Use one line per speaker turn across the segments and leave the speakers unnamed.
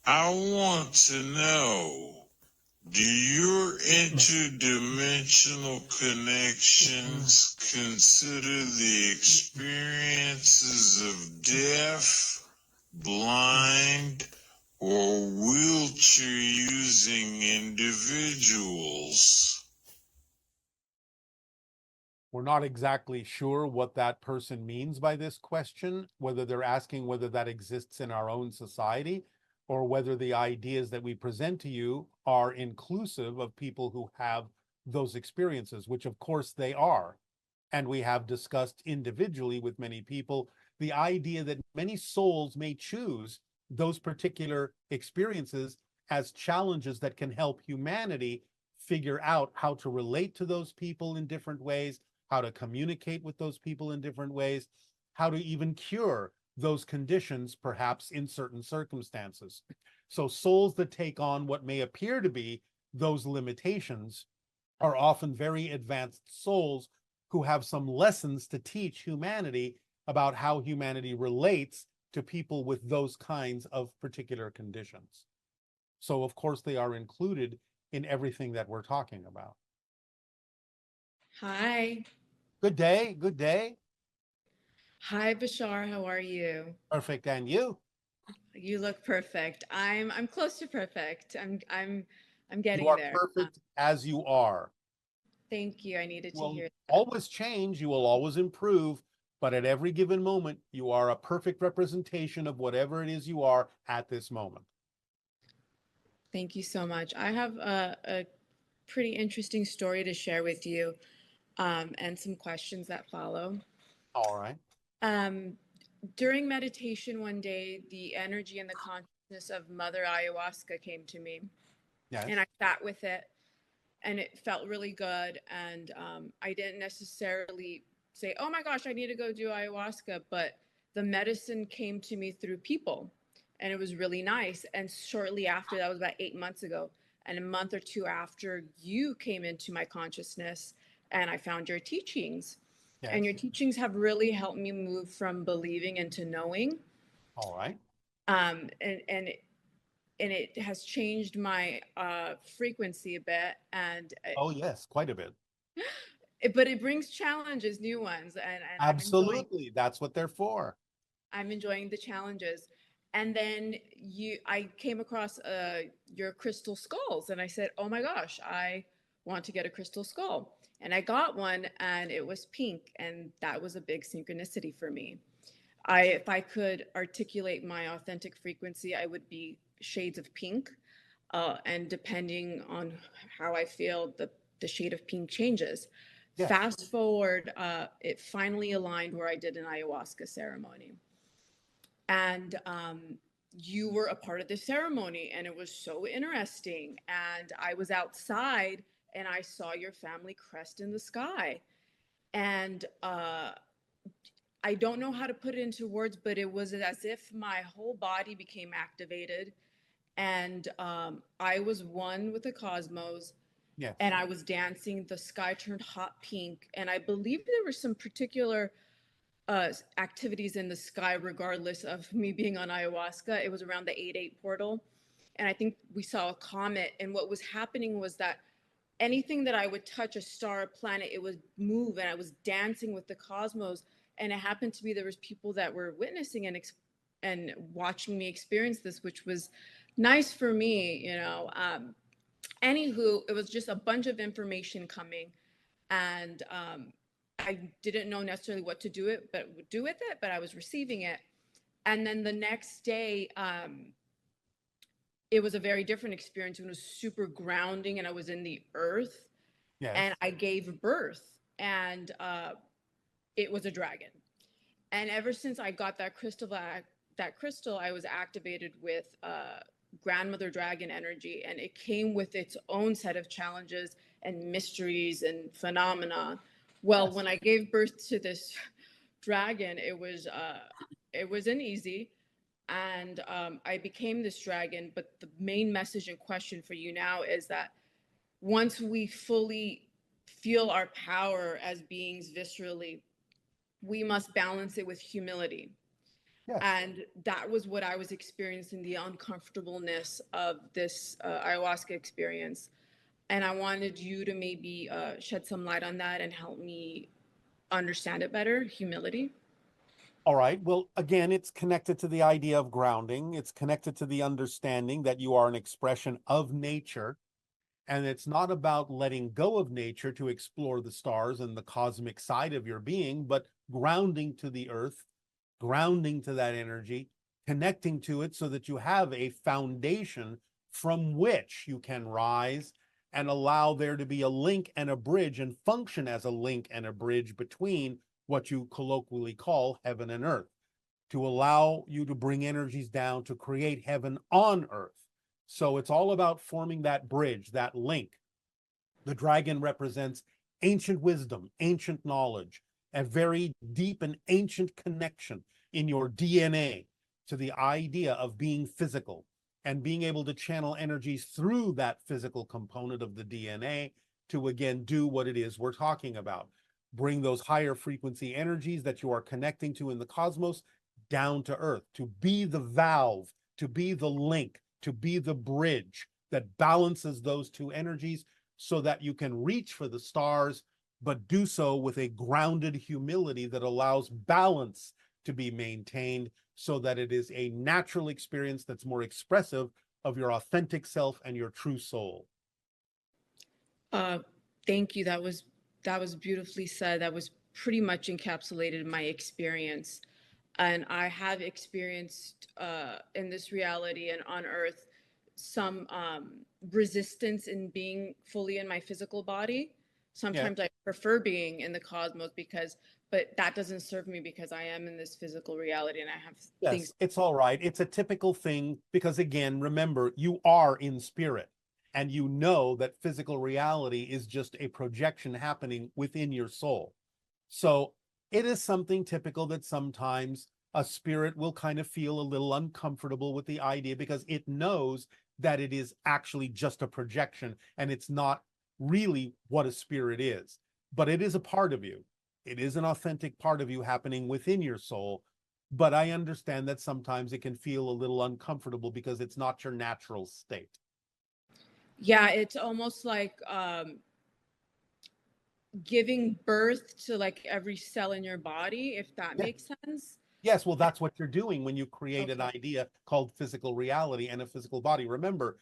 I want to know, do your interdimensional connections consider the experiences of deaf, blind, or wheelchair using individuals?
We're not exactly sure what that person means by this question, whether they're asking whether that exists in our own society or whether the ideas that we present to you are inclusive of people who have those experiences, which of course they are. And we have discussed individually with many people the idea that many souls may choose those particular experiences as challenges that can help humanity figure out how to relate to those people in different ways, how to communicate with those people in different ways, how to even cure those conditions, perhaps in certain circumstances. So, souls that take on what may appear to be those limitations are often very advanced souls who have some lessons to teach humanity about how humanity relates to people with those kinds of particular conditions. So, of course, they are included in everything that we're talking about.
Hi.
Good day. Good day.
Hi, Bashar. How are you?
Perfect. And you?
You look perfect. I'm close to perfect. I'm
You
getting
are
there.
perfect as you are.
Thank you. I needed
You
to
will
hear that.
always change, you will always improve, but at every given moment, you are a perfect representation of whatever it is you are at this moment.
Thank you so much. I have a pretty interesting story to share with you, and some questions that follow.
All right.
Um, During meditation one day, the energy and the consciousness of Mother Ayahuasca came to me, and
Yes.
I sat with it, and it felt really good. And I didn't necessarily say, "Oh my gosh, I need to go do ayahuasca," but the medicine came to me through people, and it was really nice. And shortly after, that was about 8 months ago, and a month or two after, you came into my consciousness, and I found your teachings. And your
Yes.
teachings have really helped me move from believing into knowing.
All right.
And it has changed my frequency a bit, and
Oh, yes, quite a bit.
but it brings challenges, new ones, and
Absolutely. That's what they're for.
I'm enjoying the challenges. And then I came across your crystal skulls, and I said, "Oh my gosh, I want to get a crystal skull." And I got one, and it was pink, and that was a big synchronicity for me. If I could articulate my authentic frequency, I would be shades of pink, and depending on how I feel, the shade of pink changes.
Yes.
Fast forward, it finally aligned where I did an ayahuasca ceremony, and you were a part of the ceremony, and it was so interesting. And I was outside, and I saw your family crest in the sky, and I don't know how to put it into words, but it was as if my whole body became activated, and I was one with the cosmos,
Yes.
and I was dancing. The sky turned hot pink, and I believe there were some particular activities in the sky, regardless of me being on ayahuasca. It was around the 8-8 portal, and I think we saw a comet. And what was happening was that anything that I would touch, a star, a planet, it would move, and I was dancing with the cosmos. And it happened to be there was people that were witnessing and watching me experience this, which was nice for me, you know. Anywho, it was just a bunch of information coming, and I didn't know necessarily what to do with it, but I was receiving it. And then the next day, it was a very different experience. It was super grounding, and I was in the earth,
Yes.
and I gave birth, and it was a dragon. And ever since I got that crystal, I was activated with grandmother dragon energy, and it came with its own set of challenges and mysteries and phenomena. Well,
Yes.
when I gave birth to this dragon, it wasn't easy, and I became this dragon. But the main message and question for you now is that once we fully feel our power as beings viscerally, we must balance it with humility.
Yes.
And that was what I was experiencing, the uncomfortableness of this ayahuasca experience. And I wanted you to maybe shed some light on that and help me understand it better. Humility.
All right. Well, again, it's connected to the idea of grounding. It's connected to the understanding that you are an expression of nature. And it's not about letting go of nature to explore the stars and the cosmic side of your being, but grounding to the earth, grounding to that energy, connecting to it so that you have a foundation from which you can rise and allow there to be a link and a bridge and function as a link and a bridge between what you colloquially call heaven and earth, to allow you to bring energies down to create heaven on earth. So it's all about forming that bridge, that link. The dragon represents ancient wisdom, ancient knowledge, a very deep and ancient connection in your DNA to the idea of being physical and being able to channel energies through that physical component of the DNA to again do what it is we're talking about. Bring those higher frequency energies that you are connecting to in the cosmos down to earth, to be the valve, to be the link, to be the bridge that balances those two energies so that you can reach for the stars, but do so with a grounded humility that allows balance to be maintained so that it is a natural experience that's more expressive of your authentic self and your true soul.
Uh, Thank you. That was beautifully said. That was pretty much encapsulated my experience. And I have experienced in this reality and on Earth some resistance in being fully in my physical body.
Yeah.
Sometimes I prefer being in the cosmos but that doesn't serve me because I am in this physical reality and I have things.
Yes, it's all right. It's a typical thing because, again, remember, you are in spirit and you know that physical reality is just a projection happening within your soul. So it is something typical that sometimes a spirit will kind of feel a little uncomfortable with the idea because it knows that it is actually just a projection and it's not really what a spirit is. But it is a part of you. It is an authentic part of you happening within your soul. But I understand that sometimes it can feel a little uncomfortable because it's not your natural state.
Yeah, it's almost like giving birth to like every cell in your body, if that
Yeah.
makes sense.
Yes, well, that's what you're doing when you create an
Okay.
idea called physical reality and a physical body. Remember,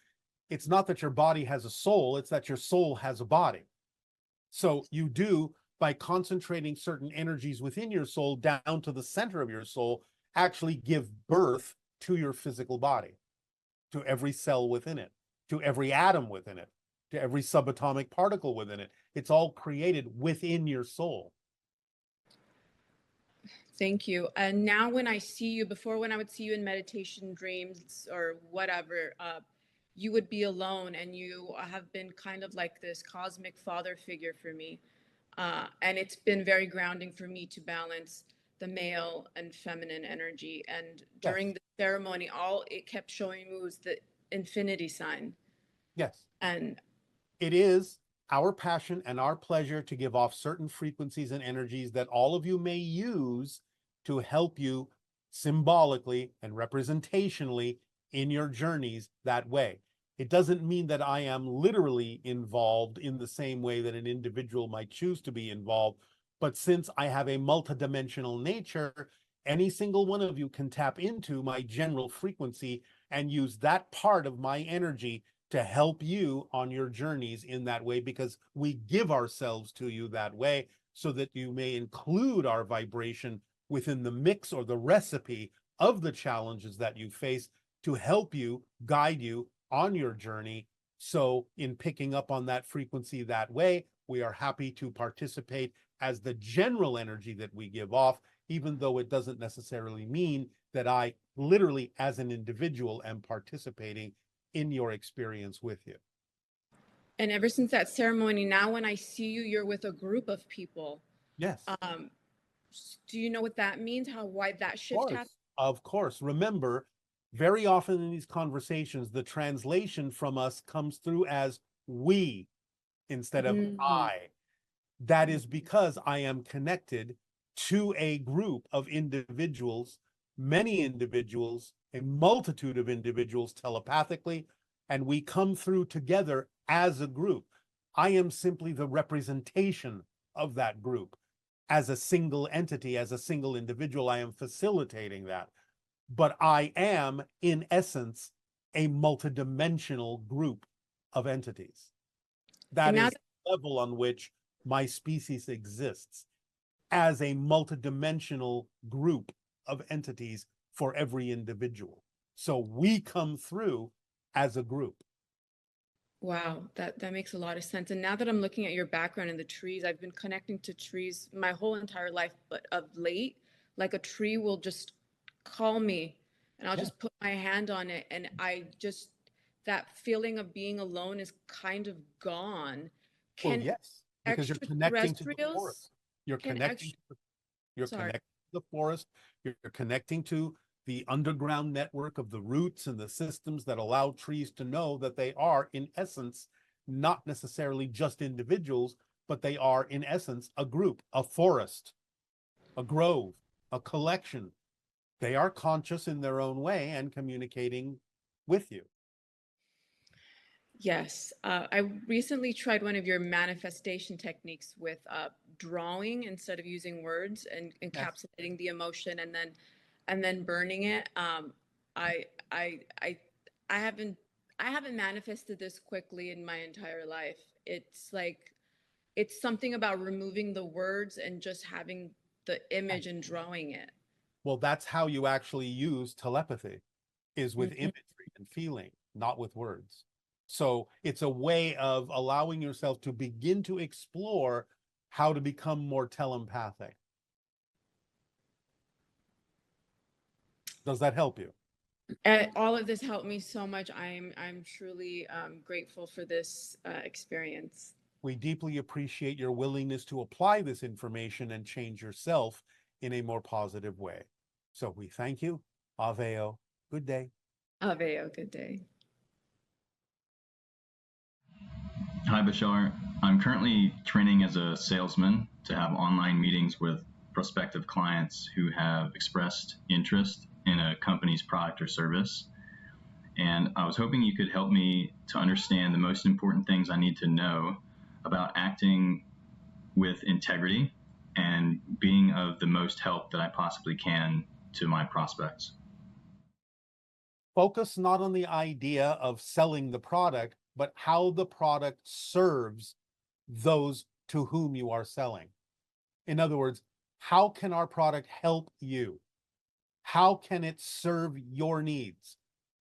it's not that your body has a soul, it's that your soul has a body. So you do, by concentrating certain energies within your soul down to the center of your soul, actually give birth to your physical body, to every cell within it, to every atom within it, to every subatomic particle within it. It's all created within your soul.
Thank you. And now when I see you, before when I would see you in meditation dreams or whatever, you would be alone and you have been kind of like this cosmic father figure for me. And it's been very grounding for me to balance the male and feminine energy. And
Yes,
during the ceremony, all it kept showing me was the infinity sign.
yes.
And
It is our passion and our pleasure to give off certain frequencies and energies that all of you may use to help you symbolically and representationally in your journeys that way. It doesn't mean that I am literally involved in the same way that an individual might choose to be involved. But since I have a multidimensional nature, any single one of you can tap into my general frequency and use that part of my energy to help you on your journeys in that way, because we give ourselves to you that way so that you may include our vibration within the mix or the recipe of the challenges that you face to help you, guide you on your journey. So in picking up on that frequency that way, we are happy to participate as the general energy that we give off, even though it doesn't necessarily mean that I literally, as an individual, am participating in your experience with you.
and ever since that ceremony, now when I see you, you're with a group of people.
Yes, of
Um, do you know what that means? How why that shift happened?
course. Of course. Remember, very often in these conversations, the translation from us comes through as we instead of
Mhm.
I. That is because I am connected to a group of individuals many individuals, a multitude of individuals telepathically, and we come through together as a group. I am simply the representation of that group. As a single entity, as a single individual, I am facilitating that. But I am, in essence, a multidimensional group of entities. That
And now
is the level on which my species exists, as a multidimensional group of entities for every individual. So we come through as a group.
wow, that makes a lot of sense. And now that I'm looking at your background in the trees, I've been connecting to trees my whole entire life, but of late, like a tree will just call me and I'll
Yeah.
just put my hand on it and I just that feeling of being alone is kind of gone.
Well,
Can
yes, because you're connecting to the
extraterrestrials,
forest. You're
can
connecting
extra,
to You're
sorry.
connecting to the forest. You're connecting to the underground network of the roots and the systems that allow trees to know that they are, in essence, not necessarily just individuals, but they are, in essence, a group, a forest, a grove, a collection. They are conscious in their own way and communicating with you.
Yes, I recently tried one of your manifestation techniques with drawing instead of using words and
Yes.
encapsulating the emotion and then burning it. I I I I haven't manifested this quickly in my entire life. It's like it's something about removing the words and just having the image and drawing it.
Well, that's how you actually use telepathy, is with
Mhm.
imagery and feeling, not with words. So it's a way of allowing yourself to begin to explore how to become more telepathic. Does that help you?
All of this helped me so much. I'm truly grateful for this experience.
We deeply appreciate your willingness to apply this information and change yourself in a more positive way. So we thank you. Aveo. Good day.
Aveo, good day.
Hi, Bashar. I'm currently training as a salesman to have online meetings with prospective clients who have expressed interest in a company's product or service. And I was hoping you could help me to understand the most important things I need to know about acting with integrity and being of the most help that I possibly can to my prospects.
Focus not on the idea of selling the product, but how the product serves those to whom you are selling. In other words, how can our product help you? How can it serve your needs?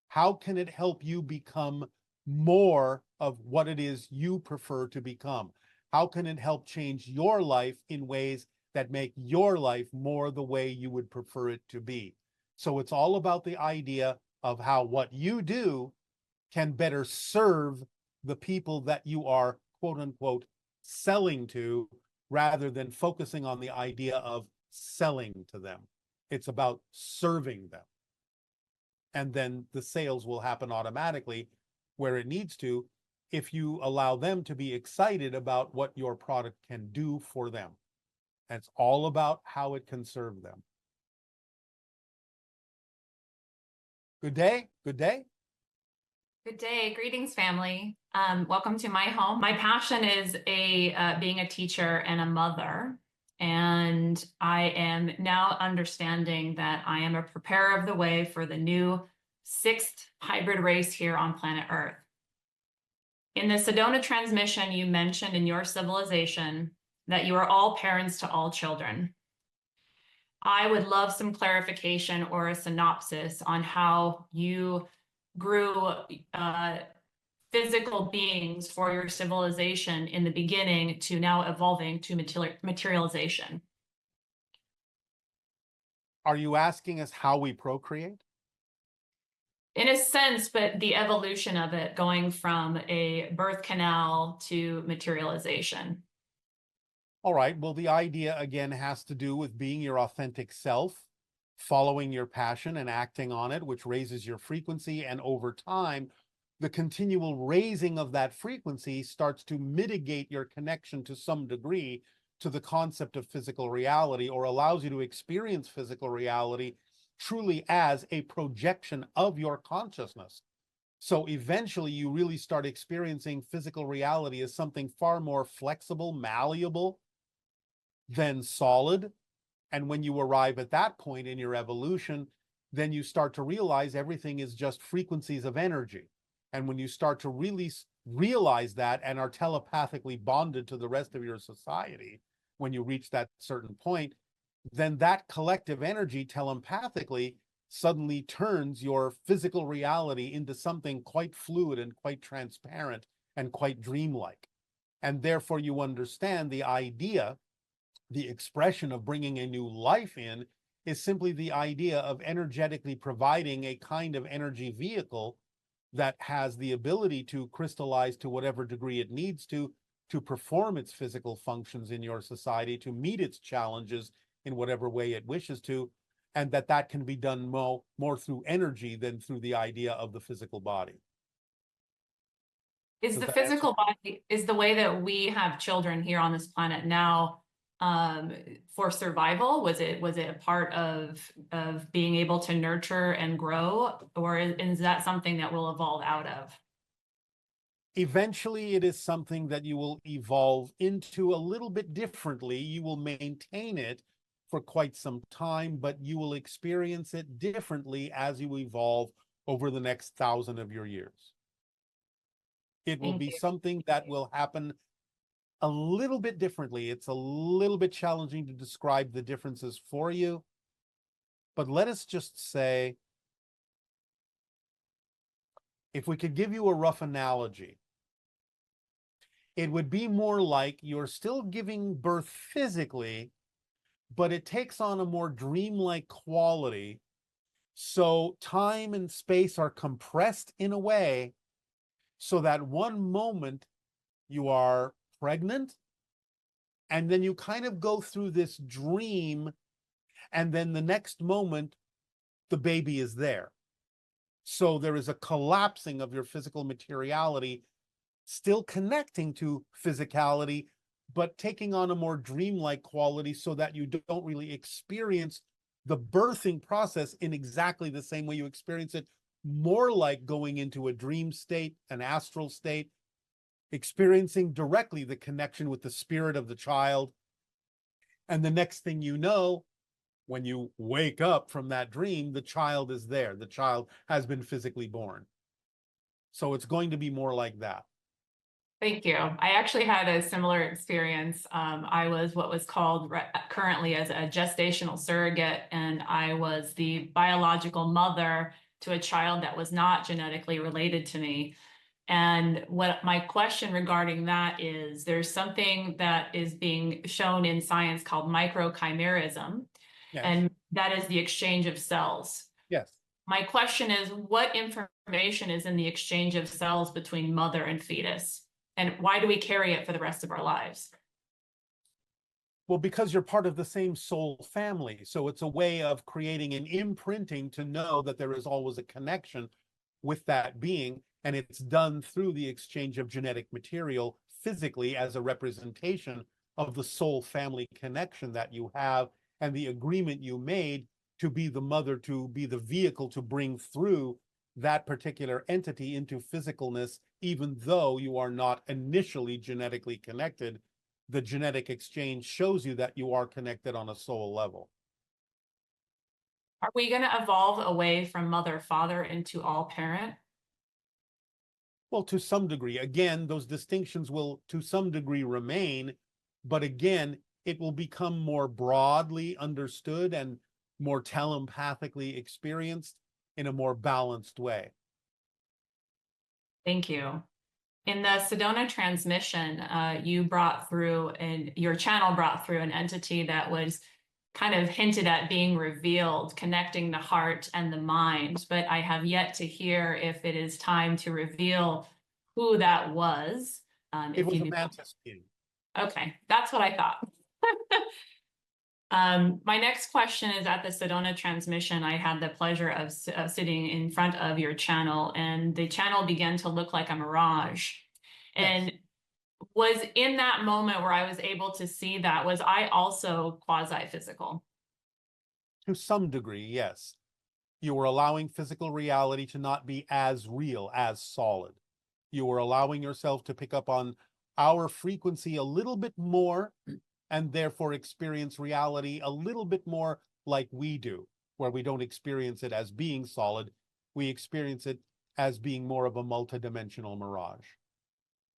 How can it help you become more of what it is you prefer to become? How can it help change your life in ways that make your life more the way you would prefer it to be? So it's all about the idea of how what you do can better serve the people that you are, quote unquote, selling to, rather than focusing on the idea of selling to them. It's about serving them. And then the sales will happen automatically where it needs to, if you allow them to be excited about what your product can do for them. And it's all about how it can serve them. Good day. Good day.
Good day. Greetings, family. Welcome to my home. My passion is being a teacher and a mother. And I am now understanding that I am a preparer of the way for the new 6th hybrid race here on planet Earth. In the Sedona transmission, you mentioned in your civilization that you are all parents to all children. I would love some clarification or a synopsis on how you grew physical beings for your civilization in the beginning to now evolving to materialization.
Are you asking us how we procreate?
In a sense, but the evolution of it going from a birth canal to materialization.
All right. Well, the idea again has to do with being your authentic self, following your passion and acting on it, which raises your frequency. And over time, the continual raising of that frequency starts to mitigate your connection to some degree to the concept of physical reality, or allows you to experience physical reality truly as a projection of your consciousness. So eventually you really start experiencing physical reality as something far more flexible, malleable than solid. And when you arrive at that point in your evolution, then you start to realize everything is just frequencies of energy. And when you start to really realize that and are telepathically bonded to the rest of your society, when you reach that certain point, then that collective energy telepathically suddenly turns your physical reality into something quite fluid and quite transparent and quite dreamlike. And therefore you understand the idea, the expression of bringing a new life in is simply the idea of energetically providing a kind of energy vehicle that has the ability to crystallize to whatever degree it needs to perform its physical functions in your society, to meet its challenges in whatever way it wishes to, and that can be done more through energy than through the idea of the physical body.
Is
Does
the
that answer?
physical body, is the way that we have children here on this planet now for survival? Was it a part of being able to nurture and grow, or is that something that we'll evolve out of?
Eventually, it is something that you will evolve into a little bit differently. You will maintain it for quite some time, but you will experience it differently as you evolve over the next 1,000 of your years. It will
Thank
be
you.
something that will happen a little bit differently. It's a little bit challenging to describe the differences for you, but let us just say, if we could give you a rough analogy, it would be more like you're still giving birth physically, but it takes on a more dreamlike quality. So time and space are compressed in a way so that one moment you are pregnant, and then you kind of go through this dream, and then the next moment the baby is there. So there is a collapsing of your physical materiality, still connecting to physicality, but taking on a more dreamlike quality so that you don't really experience the birthing process in exactly the same way. You experience it more like going into a dream state, an astral state, experiencing directly the connection with the spirit of the child. And the next thing you know, when you wake up from that dream, the child is there. The child has been physically born. So it's going to be more like that.
Thank you. I actually had a similar experience. I was what was called currently as a gestational surrogate, and I was the biological mother to a child that was not genetically related to me. And what my question regarding that is, there's something that is being shown in science called microchimerism,
Yes.
and that is the exchange of cells.
Yes.
My question is, what information is in the exchange of cells between mother and fetus? And why do we carry it for the rest of our lives?
Well, because you're part of the same soul family. So it's a way of creating an imprinting to know that there is always a connection with that being. And it's done through the exchange of genetic material physically as a representation of the soul family connection that you have and the agreement you made to be the mother, to be the vehicle to bring through that particular entity into physicalness, even though you are not initially genetically connected. The genetic exchange shows you that you are connected on a soul level.
Are we going to evolve away from mother, father into all parent?
Well, to some degree. Again, those distinctions will to some degree remain, but again, it will become more broadly understood and more telepathically experienced in a more balanced way.
Thank you. In the Sedona transmission, you brought through, and your channel brought through an entity that was kind of hinted at being revealed, connecting the heart and the mind, but I have yet to hear if it is time to reveal who that was.
It was a mantis being.
Okay, that's what I thought. My next question is, at the Sedona transmission, I had the pleasure of sitting in front of your channel, and the channel began to look like a mirage. And
Yes.
was in that moment where I was able to see that, was I also quasi-physical?
To some degree, yes. You were allowing physical reality to not be as real, as solid. You were allowing yourself to pick up on our frequency a little bit more and therefore experience reality a little bit more like we do, where we don't experience it as being solid. We experience it as being more of a multidimensional mirage.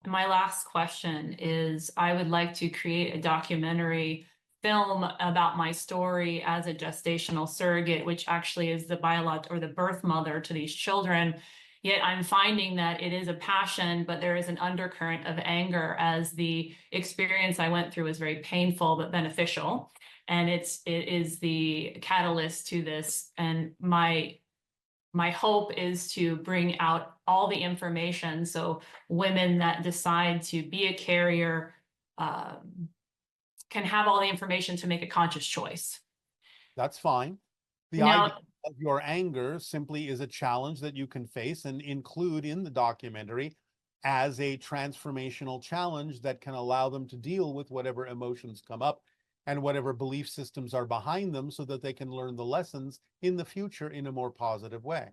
My last question is, I would like to create a documentary film about my story as a gestational surrogate, which actually is the biological or the birth mother to these children. Yet I'm finding that it is a passion, but there is an undercurrent of anger, as the experience I went through was very painful but beneficial. And it is the catalyst to this. And my hope is to bring out all the information so women that decide to be a carrier can have all the information to make a conscious choice.
That's fine. The
Now,
idea of your anger simply is a challenge that you can face and include in the documentary as a transformational challenge that can allow them to deal with whatever emotions come up and whatever belief systems are behind them, so that they can learn the lessons in the future in a more positive way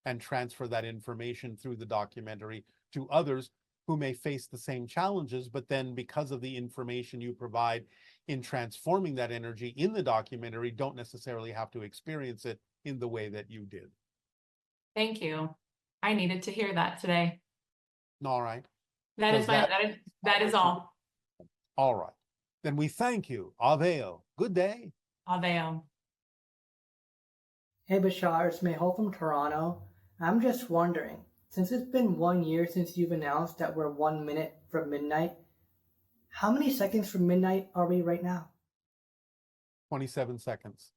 and transfer that information through the documentary to others who may face the same challenges, but then because of the information you provide in transforming that energy in the documentary, don't necessarily have to experience it in the way that you did.
thank you. I needed to hear that today.
All right.
That
Does
is my that is all.
All right. Then we thank you. Aveo. Good day.
Aveo.
Hey Bashar, it's Mehul from Toronto. I'm just wondering, since it's been 1 year since you've announced that we're 1 minute from midnight, how many seconds from midnight are we right now?
27 seconds.